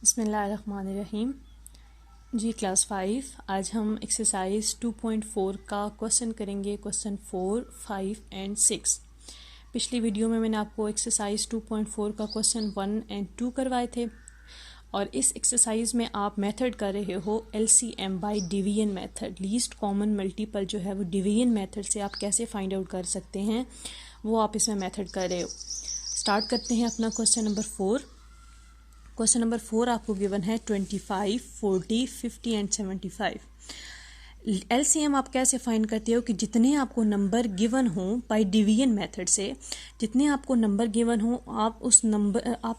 बिस्मिल्लाहिर्रहमानिर्रहीम। जी क्लास 5, आज हम एक्सरसाइज 2.4 का क्वेश्चन करेंगे, क्वेश्चन 4, 5 एंड 6। पिछली वीडियो में मैंने आपको एक्सरसाइज 2.4 का क्वेश्चन 1 एंड 2 करवाए थे और इस एक्सरसाइज में आप मेथड कर रहे हो LCM by division method. Least common multiple जो है वो डिवीजन मेथड से आप कैसे फाइंड आउट कर सकते हैं, वो आप इसमें मेथड कर रहे हो। स्टार्ट करते हैं अपना क्वेश्चन नंबर 4। क्वेश्चन नंबर 4 आपको गिवन है 25, 40, 50 एंड 75। LCM आप कैसे फाइंड करते हो कि जितने आपको नंबर गिवन हो बाय डिवीजन मेथड से, जितने आपको नंबर गिवन हो आप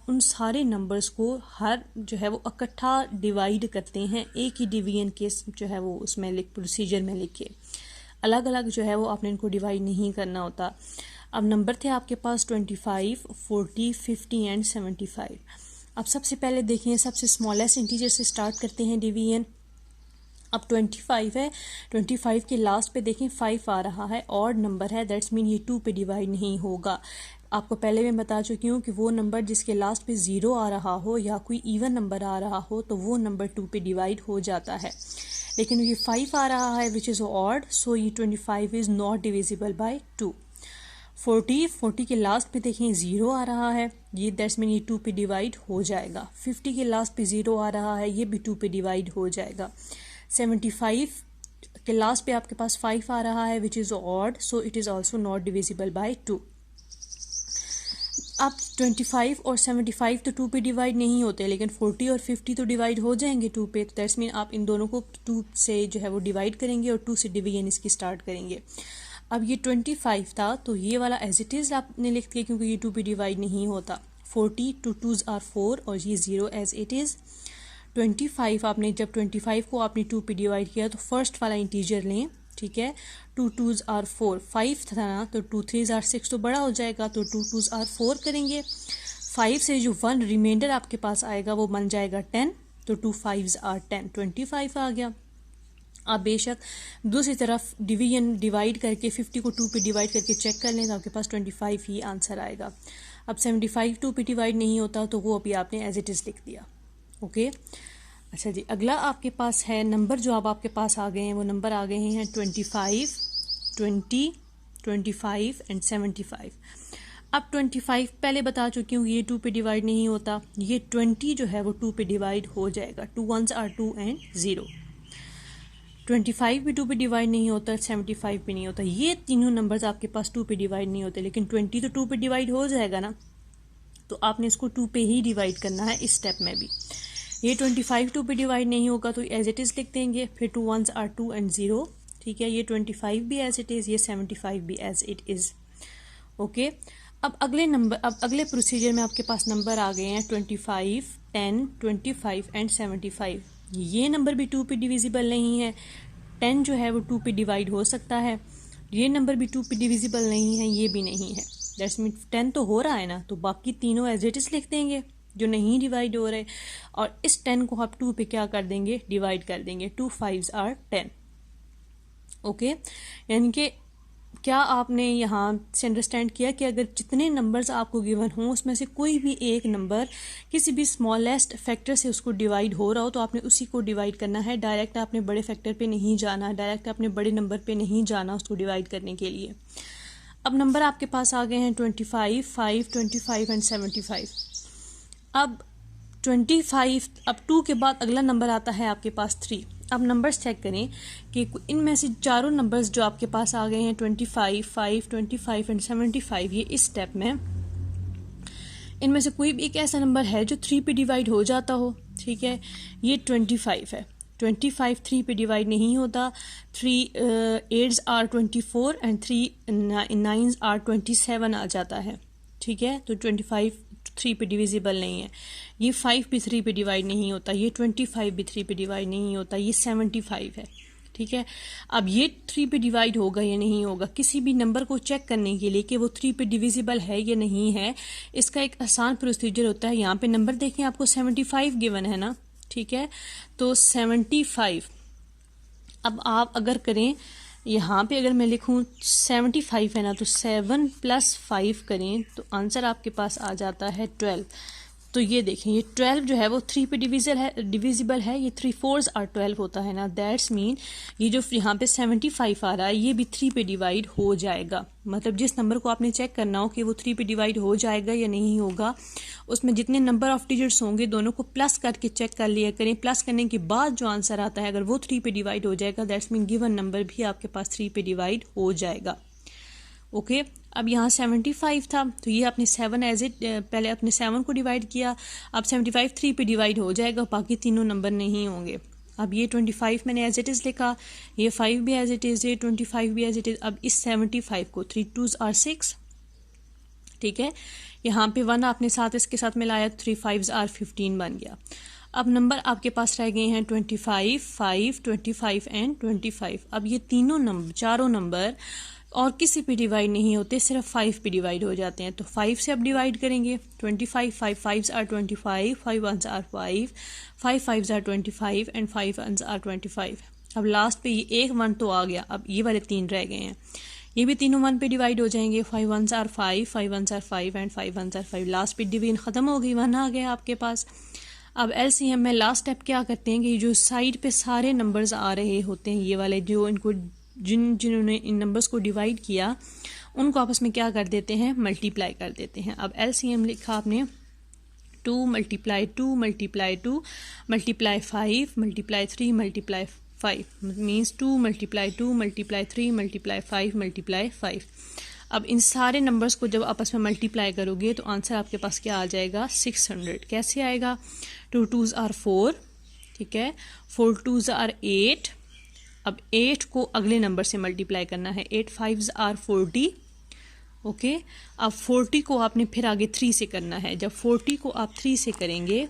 उन सारे नंबर्स को हर जो है वो इकट्ठा डिवाइड करते हैं, एक ही डिवीजन के जो है वो उसमें प्रोसीजर में लिखे। अलग अलग जो है वो आपने इनको डिवाइड नहीं करना होता। अब नंबर थे आपके पास 25, 40, 50 एंड 75। अब सबसे पहले देखें, सबसे स्मॉलेस्ट इंटीजर से स्टार्ट करते हैं डिवीजन। अब 25 है, 25 के लास्ट पे देखें 5 आ रहा है, ऑड नंबर है, दैट्स मीन ये 2 पे डिवाइड नहीं होगा। आपको पहले मैं बता चुकी हूँ कि वो नंबर जिसके लास्ट पे 0 आ रहा हो या कोई इवन नंबर आ रहा हो तो वो नंबर 2 पे डिवाइड हो जाता है। लेकिन ये 5 आ रहा है विच इज़ ऑड, सो ये 25 इज़ नॉट डिविजिबल बाय 2। 40 के लास्ट पे देखें 0 आ रहा है, ये दैट्स मीन ये 2 पे डिवाइड हो जाएगा। 50 के लास्ट पे 0 आ रहा है, ये भी 2 पे डिवाइड हो जाएगा। 75 के लास्ट पे आपके पास 5 आ रहा है which is odd, so it is also not divisible by 2। अब 25 और 75 तो 2 पे डिवाइड नहीं होते, लेकिन 40 और 50 तो डिवाइड हो जाएंगे 2 पे। दैट्स मीन आप इन दोनों को 2 से जो है वो डिवाइड करेंगे और 2 से डिवीजन इसकी स्टार्ट करेंगे। अब ये 25 था तो ये वाला एज इट इज़ आपने लिख दिया क्योंकि ये 2 पे डिवाइड नहीं होता। 40 2 2s आर 4 और ये 0 एज इट इज़। 25 आपने जब 25 को आपने 2 पे डिवाइड किया तो फर्स्ट वाला इंटीजर लें, ठीक है। 2 2s आर 4, 5 था ना तो 2 3s आर 6 तो बड़ा हो जाएगा, तो 2 2s आर 4 करेंगे। 5 से जो 1 रिमाइंडर आपके पास आएगा वो बन जाएगा 10, तो 2 5s आर 10, 25 आ गया। आप बेशक दूसरी तरफ डिवाइड करके 50 को 2 पे डिवाइड करके चेक कर लें तो आपके पास 25 ही आंसर आएगा। अब 75 2 पे डिवाइड नहीं होता तो वो अभी आपने एज इट इज़ लिख दिया। ओके, अच्छा जी, अगला आपके पास है नंबर जो अब आपके पास आ गए हैं, वो नंबर आ गए हैं 25, 20, 25 एंड 75। अब 25 पहले बता चुकी हूँ ये 2 पे डिवाइड नहीं होता, ये 20 जो है वो 2 पे डिवाइड हो जाएगा। 2 1s आर 2 एंड 0। 25 भी 2 पे डिवाइड नहीं होता, 75 भी नहीं होता। ये तीनों नंबर्स आपके पास 2 पे डिवाइड नहीं होते, लेकिन 20 तो 2 पे डिवाइड हो जाएगा ना, तो आपने इसको 2 पे ही डिवाइड करना है इस स्टेप में भी। ये 25 2 पे डिवाइड नहीं होगा तो एज इट इज़ लिख देंगे, फिर 2 1s आर 2 एंड 0, ठीक है। ये 25 भी एज इट इज़, ये 75 भी एज इट इज़। ओके, अब अगले प्रोसीजर में आपके पास नंबर आ गए हैं 25, 10, 25 एंड 75। ये नंबर भी 2 पे डिविजिबल नहीं है। 10 जो है वो 2 पे डिवाइड हो सकता है, ये नंबर भी 2 पे डिविजिबल नहीं है, ये भी नहीं है। दैट्स मीन 10 तो हो रहा है ना, तो बाकी तीनों एज इट इज़ लिख देंगे जो नहीं डिवाइड हो रहे, और इस 10 को आप 2 पे क्या कर देंगे, डिवाइड कर देंगे। 2 5s आर 10। ओके, यानी कि क्या आपने यहाँ से अंडरस्टैंड किया कि अगर जितने नंबर्स आपको गिवन हों उसमें से कोई भी एक नंबर किसी भी स्मॉलेस्ट फैक्टर से उसको डिवाइड हो रहा हो तो आपने उसी को डिवाइड करना है। डायरेक्ट आपने बड़े फैक्टर पे नहीं जाना, डायरेक्ट आपने बड़े नंबर पे नहीं जाना उसको डिवाइड करने के लिए। अब नंबर आपके पास आ गए हैं 25, 5, 25 एंड 75। अब 25, अब 2 के बाद अगला नंबर आता है आपके पास 3। अब नंबर्स चेक करें कि इनमें से चारों नंबर्स जो आपके पास आ गए हैं 25, 5, 25 एंड 75, ये इस स्टेप में इनमें से कोई भी एक ऐसा नंबर है जो 3 पे डिवाइड हो जाता हो, ठीक है। ये 25 है, 25 3 पे डिवाइड नहीं होता। 3 8s are 24 and 3 9s are 27 आ जाता है, ठीक है। तो 25 3 पे डिविजिबल नहीं है। ये 5 भी 3 पे डिवाइड नहीं होता, ये 25 भी 3 पे डिवाइड नहीं होता, ये 75 है, ठीक है। अब ये 3 पे डिवाइड होगा या नहीं होगा, किसी भी नंबर को चेक करने के लिए कि वो 3 पे डिविजिबल है या नहीं है, इसका एक आसान प्रोसीजर होता है। यहाँ पे नंबर देखें, आपको 75 गिवन है ना, ठीक है। तो 75 अब आप अगर करें, यहाँ पे अगर मैं लिखूँ 75 है ना, तो 7 + 5 करें तो आंसर आपके पास आ जाता है 12। तो ये देखें, ये 12 जो है वो 3 पे डिविजिबल है, ये 3 4s आर 12 होता है ना, दैट्स मीन ये जो यहाँ पे 75 आ रहा है ये भी 3 पे डिवाइड हो जाएगा। मतलब जिस नंबर को आपने चेक करना हो कि वो 3 पे डिवाइड हो जाएगा या नहीं होगा, उसमें जितने नंबर ऑफ डिजिट्स होंगे दोनों को प्लस करके चेक कर लिया करें। प्लस करने के बाद जो आंसर आता है अगर वो 3 पे डिवाइड हो जाएगा, दैट्स मीन गिवन नंबर भी आपके पास 3 पे डिवाइड हो जाएगा। ओके अब यहाँ 75 था तो ये आपने 7 एज इट, पहले आपने 7 को डिवाइड किया, अब 75 3 पे डिवाइड हो जाएगा, बाकी तीनों नंबर नहीं होंगे। अब ये 25 मैंने एज इट इज़ लिखा, ये 5 भी एज इट इज़, ये 25 भी एज इट इज़। अब इस 75 को 3 2s आर 6, ठीक है, यहाँ पे 1 आपने साथ इसके साथ मिलाया, 3 5s आर 15 बन गया। अब नंबर आपके पास रह गए हैं 25, 5, 25 एंड 25। अब ये तीनों नंबर, चारों नंबर और किसी पे डिवाइड नहीं होते, सिर्फ 5 पे डिवाइड हो जाते हैं। तो 5 से अब डिवाइड करेंगे, 25, 5 5s are 25, 5 1s are 5, 5 5s are 25 and 5 1s are 25। अब लास्ट पे ये एक 1 तो आ गया, अब ये वाले 3 रह गए हैं, ये भी तीनों 1 पे डिवाइड हो जाएंगे, 5 1s are 5, 5 1s are 5 and 5 1s are 5। Last पे डिवीजन ख़त्म हो गई, 1 आ गया आपके पास। अब एलसीएम में लास्ट स्टेप क्या करते हैं कि जो साइड पे सारे नंबर्स आ रहे होते हैं, ये वाले जो इनको जिन्होंने इन नंबर्स को डिवाइड किया उनको आपस में क्या कर देते हैं, मल्टीप्लाई कर देते हैं। अब एलसीएम लिखा आपने 2 multiply 2 multiply 2 multiply 5 multiply 3 multiply 5 means 2 multiply 2 multiply 3 multiply 5 multiply 5। अब इन सारे नंबर्स को जब आपस में मल्टीप्लाई करोगे तो आंसर आपके पास क्या आ जाएगा, 600। कैसे आएगा, 2 2s आर 4, ठीक है, 4 2s आर 8। अब 8 को अगले नंबर से मल्टीप्लाई करना है, 8 5s आर 40, ओके। अब 40 को आपने फिर आगे 3 से करना है। जब 40 को आप 3 से करेंगे,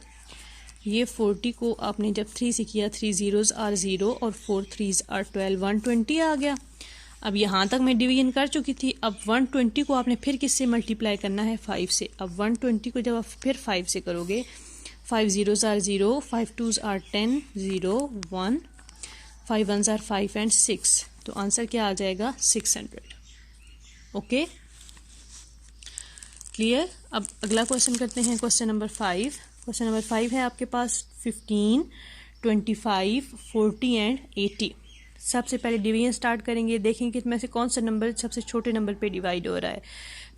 ये 40 को आपने जब 3 से किया, 3 0s आर 0 और 4 3s आर 12, 120 आ गया। अब यहाँ तक मैं डिवीजन कर चुकी थी। अब 120 को आपने फिर किससे मल्टीप्लाई करना है, 5 से। अब 120 को जब आप फिर 5 से करोगे, 5 0s are 0, 5 2s are 10, 0 1, 5 1s are 5 and 6। तो आंसर क्या आ जाएगा, 600। Okay clear. अब अगला क्वेश्चन करते हैं, क्वेश्चन नंबर 5। क्वेश्चन नंबर 5 है आपके पास 15, 25, 40 एंड 80। सबसे पहले डिवीजन स्टार्ट करेंगे, देखेंगे इसमें से कौन सा नंबर सबसे छोटे नंबर पे डिवाइड हो रहा है।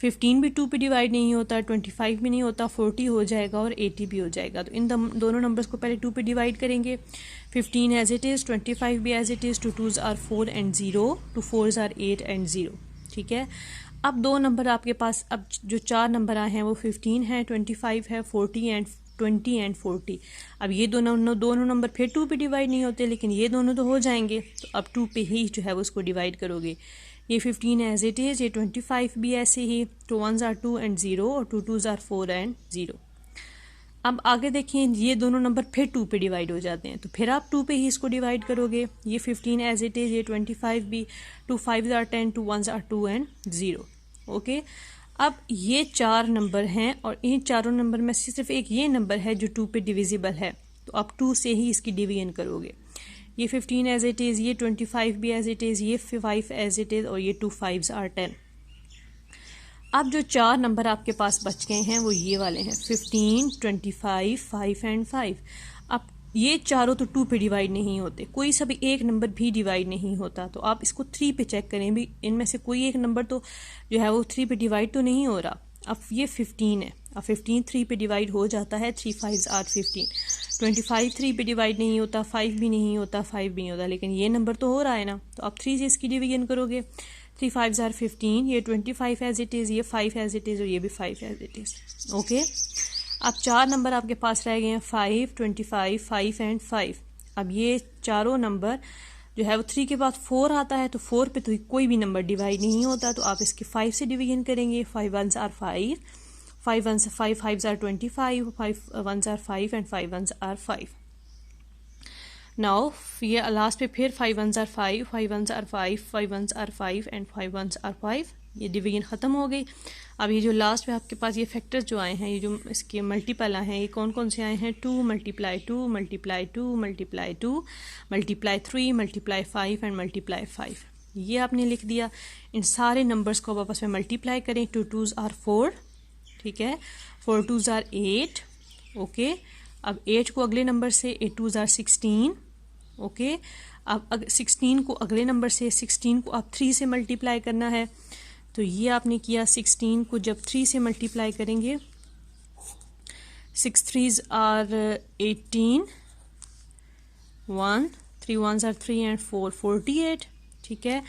15 भी 2 पे डिवाइड नहीं होता, 25 भी नहीं होता, 40 हो जाएगा और 80 भी हो जाएगा। तो इन दोनों नंबर्स को पहले 2 पे डिवाइड करेंगे। 15 एज इट इज़, 25 भी as it is, 2 2s are 4 and 0, 2 4s are 8 and 0, ठीक है। अब दो नंबर आपके पास, अब जो 4 नंबर आए हैं वो 15 है, 25 है, 40 एंड 20 एंड 40। अब ये दोनों नंबर फिर 2 पे डिवाइड नहीं होते, लेकिन ये दोनों तो हो जाएंगे। तो अब 2 पे ही जो है वो उसको डिवाइड करोगे। ये 15 एज इट इज़, ये 25 भी ऐसे ही, 2 1s आर 2 एंड 0 और 2 2s आर 4 एंड 0। अब आगे देखिए, ये दोनों नंबर फिर 2 पे डिवाइड हो जाते हैं, तो फिर आप 2 पे ही इसको डिवाइड करोगे। ये 15 एज इट इज़, ये 25 भी, 2 5s are 10, 2 1s are 2 and 0, okay. अब ये 4 नंबर हैं और इन चारों नंबर में से सिर्फ एक ये नंबर है जो 2 पे डिविजिबल है, तो आप 2 से ही इसकी डिवीजन करोगे। ये 15 एज इट इज़, ये 25 भी एज इट इज़, ये 5 एज इट इज़ और ये 2 5s आर 10। अब जो 4 नंबर आपके पास बच गए हैं वो ये वाले हैं, 15, 25, 5 एंड 5। अब ये चारों तो 2 पे डिवाइड नहीं होते, कोई सा भी एक नंबर भी डिवाइड नहीं होता। तो आप इसको 3 पे चेक करें भी, इनमें से कोई एक नंबर तो जो है वो 3 पे डिवाइड तो नहीं हो रहा। अब ये 15 है, अब 15 3 पे डिवाइड हो जाता है, 3 5s आर 15। 25 3 पे डिवाइड नहीं होता, 5 भी नहीं होता, 5 भी नहीं होता, लेकिन ये नंबर तो हो रहा है ना। तो आप 3 से इसकी डिवीजन करोगे, 3 5s आर 15, ये 25 एज इट इज़, ये 5 एज इट इज़ और ये भी 5 एज इट इज़, ओके। अब 4 नंबर आपके पास रह गए हैं, 5, 25, 5 एंड 5। अब ये चारों नंबर जो है वो 3 के बाद 4 आता है, तो 4 पे तो कोई भी नंबर डिवाइड नहीं होता, तो आप इसके 5 से डिवीजन करेंगे। 5 1s are 5, 5 5s are 25, 5 1s are 5 and 5 1s are 5। Now ये लास्ट पे फिर 5 1s are 5, 5 1s are 5, 5 1s are 5 and 5 1s are 5। ये डिवीजन ख़त्म हो गई। अब ये जो लास्ट में आपके पास ये फैक्टर्स जो आए हैं, ये जो इसके मल्टीपल आए हैं, ये कौन कौन से आए हैं, 2 multiply 2 multiply 2 multiply 2 multiply 3 multiply 5 and multiply 5। ये आपने लिख दिया। इन सारे नंबर्स को आपस में मल्टीप्लाई करें। 2 2s आर 4, ठीक है, 4 2s आर 8, ओके। अब 8 को अगले नंबर से 8 2 ज़ार 16, ओके। अब 16 को अगले नंबर से 16 को आप 3 से मल्टीप्लाई करना है, तो ये आपने किया 16 को जब 3 से मल्टीप्लाई करेंगे 6 3s are 18, 1 3 1s are 3 and 4 48, ठीक है।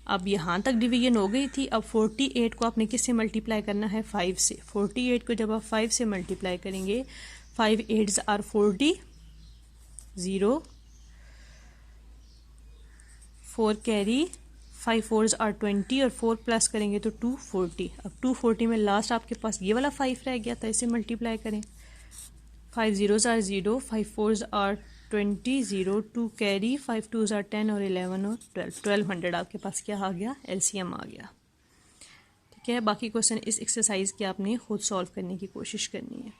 अब यहाँ तक डिवीजन हो गई थी। अब 48 को आपने किससे मल्टीप्लाई करना है? 5 से। 48 को जब आप 5 से मल्टीप्लाई करेंगे 5 8s are 40, 0 4 carry, 5 4s are 20 और 4 प्लस करेंगे तो 240। अब 240 में लास्ट आपके पास ये वाला 5 रह गया था, इसे मल्टीप्लाई करें। 5 0s are 0, 5 4s are 20, 0 2 carry, 5 2s are 10 और 11 और 12, 1200 आपके पास क्या आ गया? एलसीएम आ गया, ठीक है। बाकी क्वेश्चन इस एक्सरसाइज के आपने खुद सॉल्व करने की कोशिश करनी है।